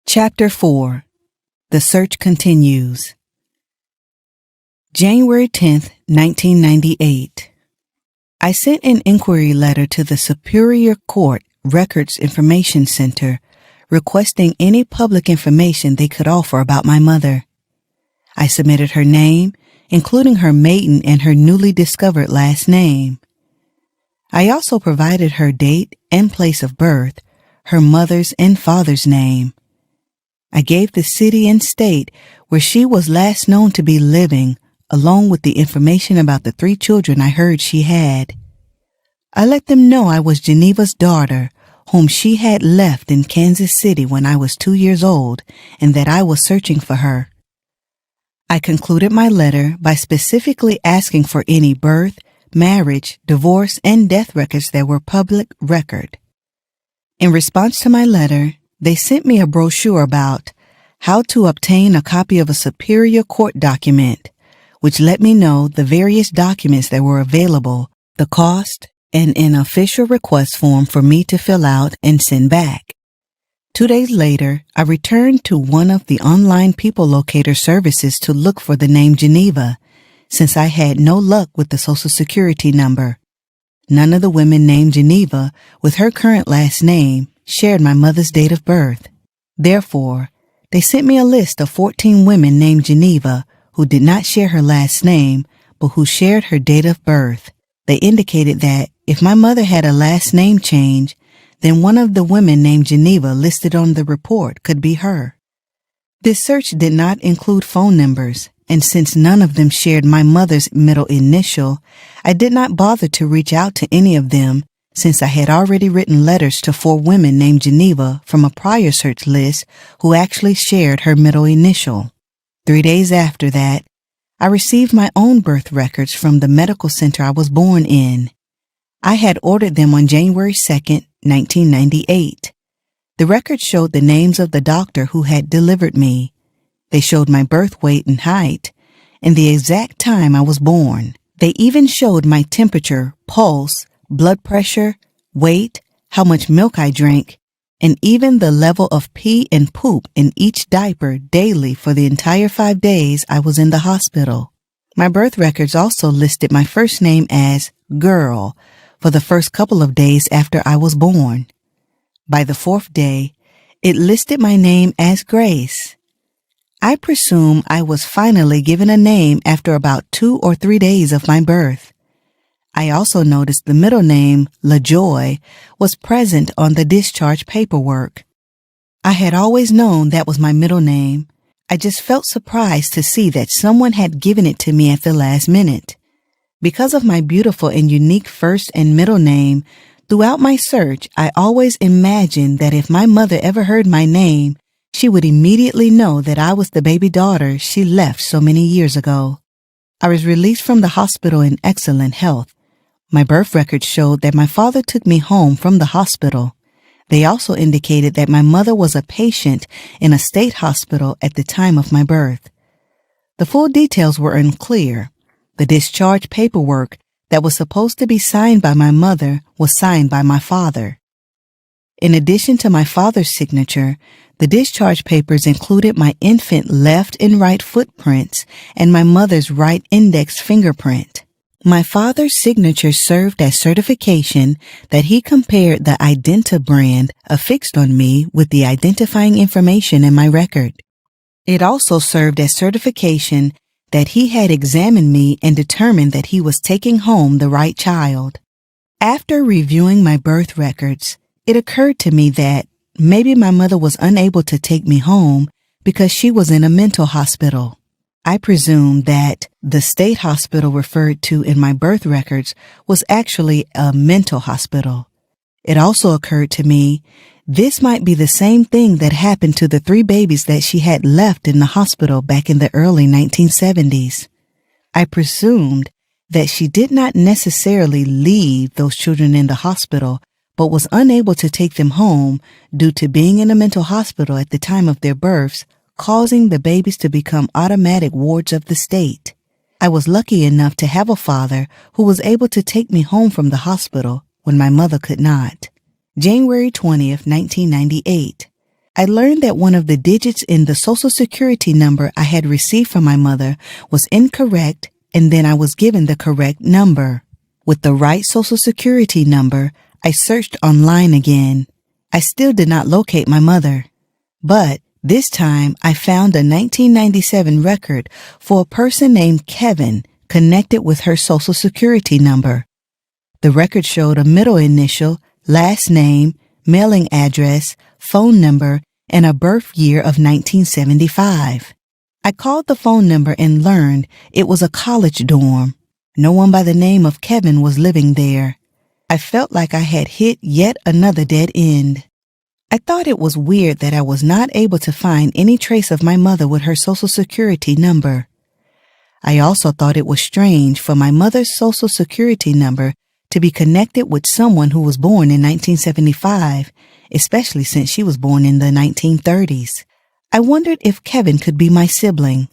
Chapter 4. The Search Continues. January 10th, 1998. I sent an inquiry letter to the Superior Court Records Information Center requesting any public information they could offer about my mother. I submitted her name, including her maiden and her newly discovered last name. I also provided her date and place of birth, her mother's and father's name. I gave the city and state where she was last known to be living, along with the information about the 3 children I heard she had. I let them know I was Geneva's daughter, whom she had left in Kansas City when I was 2 years old, and that I was searching for her. I concluded my letter by specifically asking for any birth, marriage, divorce, and death records that were public record. In response to my letter, they sent me a brochure about how to obtain a copy of a Superior Court document, which let me know the various documents that were available, the cost, and an official request form for me to fill out and send back. 2 days later, I returned to one of the online people locator services to look for the name Geneva, since I had no luck with the Social Security number. None of the women named Geneva with her current last name shared my mother's date of birth. Therefore, they sent me a list of 14 women named Geneva who did not share her last name, but who shared her date of birth. They indicated that if my mother had a last name change, then one of the women named Geneva listed on the report could be her. This search did not include phone numbers, and since none of them shared my mother's middle initial, I did not bother to reach out to any of them, since I had already written letters to 4 women named Geneva from a prior search list who actually shared her middle initial. 3 days after that, I received my own birth records from the medical center I was born in. I had ordered them on January 2nd, 1998. The records showed the names of the doctor who had delivered me. They showed my birth weight and height, and the exact time I was born. They even showed my temperature, pulse, blood pressure, weight, how much milk I drank, and even the level of pee and poop in each diaper daily for the entire 5 days I was in the hospital. My birth records also listed my first name as Girl for the first couple of days after I was born. By the 4th day, it listed my name as Grace. I presume I was finally given a name after about 2 or 3 days of my birth. I also noticed the middle name, LaJoy, was present on the discharge paperwork. I had always known that was my middle name. I just felt surprised to see that someone had given it to me at the last minute. Because of my beautiful and unique first and middle name, throughout my search, I always imagined that if my mother ever heard my name, she would immediately know that I was the baby daughter she left so many years ago. I was released from the hospital in excellent health. My birth records showed that my father took me home from the hospital. They also indicated that my mother was a patient in a state hospital at the time of my birth. The full details were unclear. The discharge paperwork that was supposed to be signed by my mother was signed by my father. In addition to my father's signature, the discharge papers included my infant left and right footprints and my mother's right index fingerprint. My father's signature served as certification that he compared the Identa brand affixed on me with the identifying information in my record. It also served as certification that he had examined me and determined that he was taking home the right child. After reviewing my birth records, it occurred to me that maybe my mother was unable to take me home because she was in a mental hospital. I presumed that the state hospital referred to in my birth records was actually a mental hospital. It also occurred to me this might be the same thing that happened to the 3 babies that she had left in the hospital back in the early 1970s. I presumed that she did not necessarily leave those children in the hospital, but was unable to take them home due to being in a mental hospital at the time of their births, causing the babies to become automatic wards of the state. I was lucky enough to have a father who was able to take me home from the hospital when my mother could not. January 20th, 1998. I learned that one of the digits in the Social Security number I had received from my mother was incorrect, and then I was given the correct number. With the right Social Security number, I searched online again. I still did not locate my mother. But this time, I found a 1997 record for a person named Kevin connected with her Social Security number. The record showed a middle initial, last name, mailing address, phone number, and a birth year of 1975. I called the phone number and learned it was a college dorm. No one by the name of Kevin was living there. I felt like I had hit yet another dead end. I thought it was weird that I was not able to find any trace of my mother with her Social Security number. I also thought it was strange for my mother's Social Security number to be connected with someone who was born in 1975, especially since she was born in the 1930s. I wondered if Kevin could be my sibling.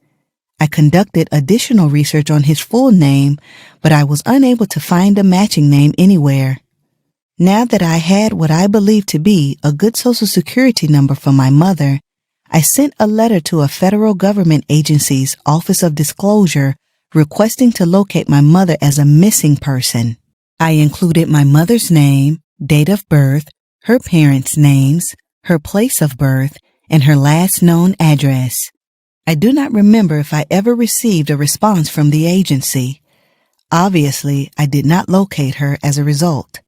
I conducted additional research on his full name, but I was unable to find a matching name anywhere. Now that I had what I believed to be a good Social Security number for my mother, I sent a letter to a federal government agency's Office of Disclosure requesting to locate my mother as a missing person. I included my mother's name, date of birth, her parents' names, her place of birth, and her last known address. I do not remember if I ever received a response from the agency. Obviously, I did not locate her as a result.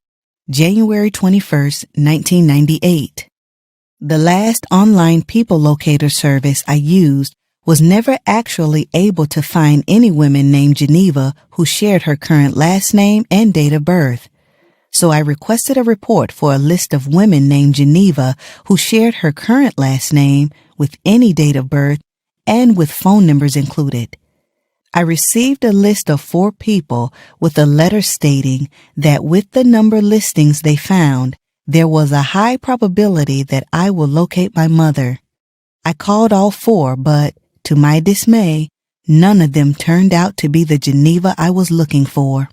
January 21st, 1998. The last online people locator service I used was never actually able to find any women named Geneva who shared her current last name and date of birth. So I requested a report for a list of women named Geneva who shared her current last name with any date of birth and with phone numbers included. I received a list of 4 people with a letter stating that with the number listings they found, there was a high probability that I would locate my mother. I called all 4, but, to my dismay, none of them turned out to be the Geneva I was looking for.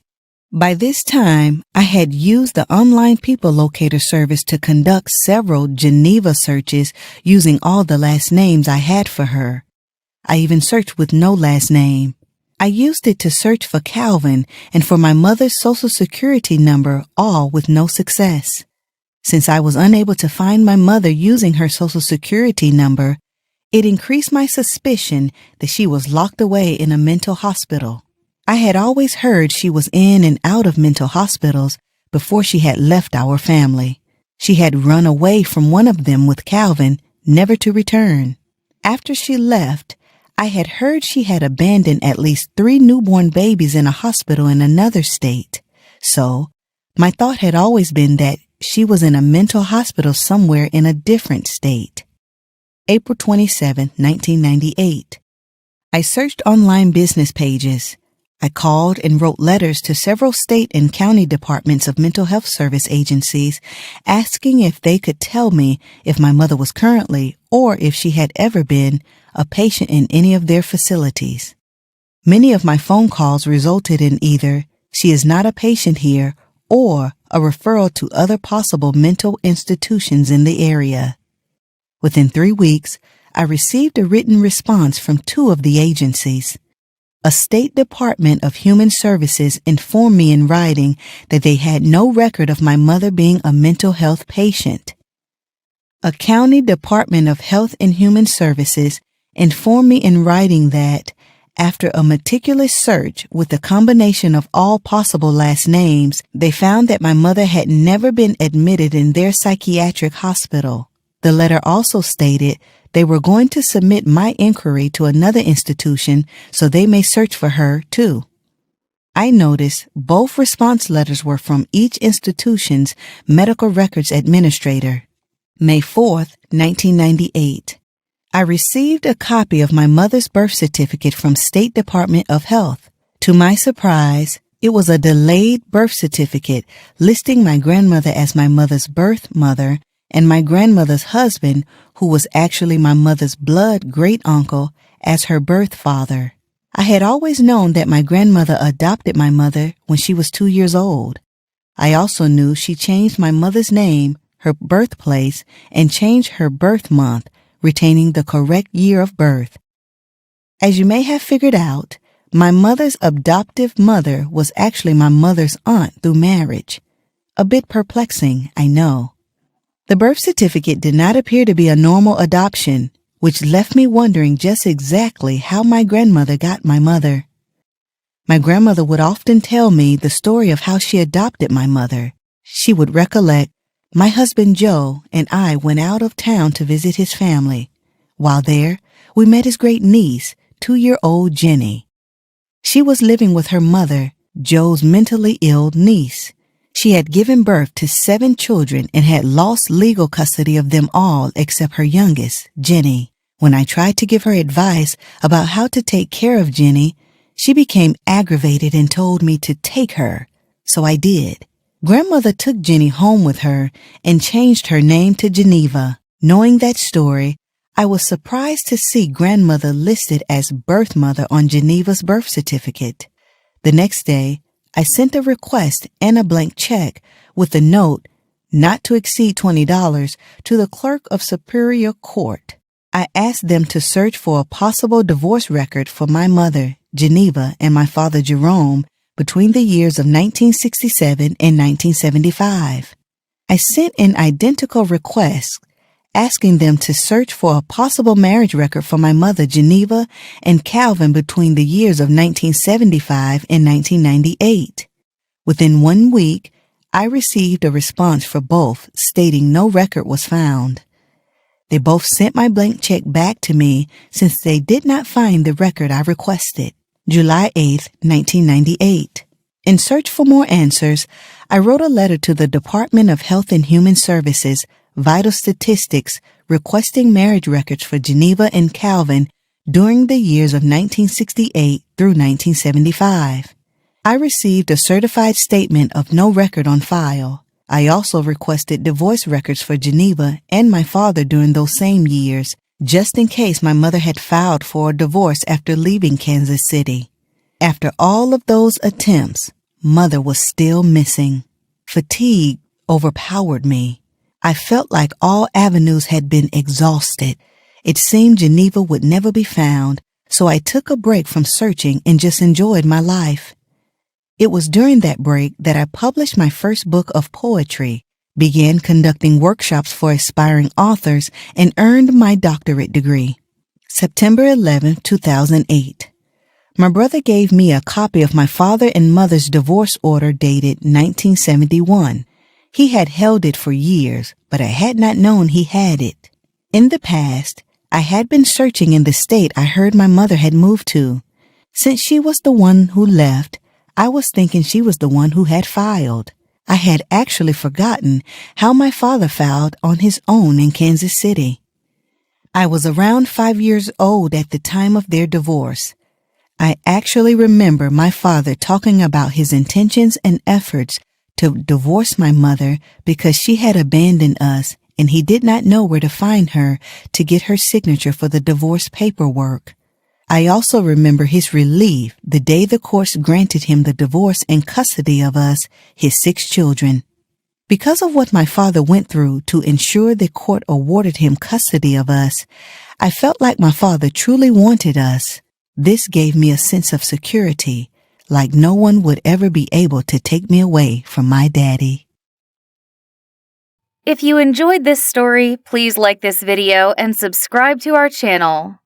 By this time, I had used the online people locator service to conduct several Geneva searches using all the last names I had for her. I even searched with no last name. I used it to search for Calvin and for my mother's Social Security number, all with no success. Since I was unable to find my mother using her Social Security number, it increased my suspicion that she was locked away in a mental hospital. I had always heard she was in and out of mental hospitals before she had left our family. She had run away from one of them with Calvin, never to return. After she left, I had heard she had abandoned at least 3 newborn babies in a hospital in another state. So, my thought had always been that she was in a mental hospital somewhere in a different state. April 27, 1998. I searched online business pages. I called and wrote letters to several state and county departments of mental health service agencies asking if they could tell me if my mother was currently, or if she had ever been, a patient in any of their facilities. Many of my phone calls resulted in either, "She is not a patient here," or a referral to other possible mental institutions in the area. Within 3 weeks, I received a written response from 2 of the agencies. A State Department of Human Services informed me in writing that they had no record of my mother being a mental health patient. A County Department of Health and Human Services informed me in writing that, after a meticulous search with a combination of all possible last names, they found that my mother had never been admitted in their psychiatric hospital. The letter also stated they were going to submit my inquiry to another institution so they may search for her, too. I noticed both response letters were from each institution's medical records administrator. May 4th, 1998. I received a copy of my mother's birth certificate from State Department of Health. To my surprise, it was a delayed birth certificate listing my grandmother as my mother's birth mother and my grandmother's husband, who was actually my mother's blood great-uncle, as her birth father. I had always known that my grandmother adopted my mother when she was 2 years old. I also knew she changed my mother's name, her birthplace, and change her birth month, retaining the correct year of birth. As you may have figured out, my mother's adoptive mother was actually my mother's aunt through marriage. A bit perplexing, I know. The birth certificate did not appear to be a normal adoption, which left me wondering just exactly how my grandmother got my mother. My grandmother would often tell me the story of how she adopted my mother. She would recollect, my husband Joe and I went out of town to visit his family. While there, we met his great niece, 2-year-old Jenny. She was living with her mother, Joe's mentally ill niece. She had given birth to 7 children and had lost legal custody of them all except her youngest, Jenny. When I tried to give her advice about how to take care of Jenny, she became aggravated and told me to take her. So I did. Grandmother took Jenny home with her and changed her name to Geneva. Knowing that story, I was surprised to see grandmother listed as birth mother on Geneva's birth certificate. The next day, I sent a request and a blank check with a note, not to exceed $20, to the clerk of Superior Court. I asked them to search for a possible divorce record for my mother, Geneva, and my father, Jerome, between the years of 1967 and 1975. I sent an identical request asking them to search for a possible marriage record for my mother, Geneva, and Calvin between the years of 1975 and 1998. Within 1 week, I received a response for both stating no record was found. They both sent my blank check back to me since they did not find the record I requested. July 8, 1998. In search for more answers, I wrote a letter to the Department of Health and Human Services, Vital Statistics, requesting marriage records for Geneva and Calvin during the years of 1968 through 1975. I received a certified statement of no record on file. I also requested divorce records for Geneva and my father during those same years, just in case my mother had filed for a divorce after leaving Kansas City. After all of those attempts, mother was still missing. Fatigue overpowered me. I felt like all avenues had been exhausted. It seemed Geneva would never be found, so I took a break from searching and just enjoyed my life. It was during that break that I published my first book of poetry, began conducting workshops for aspiring authors, and earned my doctorate degree. September 11, 2008. My brother gave me a copy of my father and mother's divorce order dated 1971. He had held it for years, but I had not known he had it. In the past, I had been searching in the state I heard my mother had moved to. Since she was the one who left, I was thinking she was the one who had filed. I had actually forgotten how my father filed on his own in Kansas City. I was around 5 years old at the time of their divorce. I actually remember my father talking about his intentions and efforts to divorce my mother because she had abandoned us and he did not know where to find her to get her signature for the divorce paperwork. I also remember his relief the day the courts granted him the divorce and custody of us, his 6 children. Because of what my father went through to ensure the court awarded him custody of us, I felt like my father truly wanted us. This gave me a sense of security, like no one would ever be able to take me away from my daddy. If you enjoyed this story, please like this video and subscribe to our channel.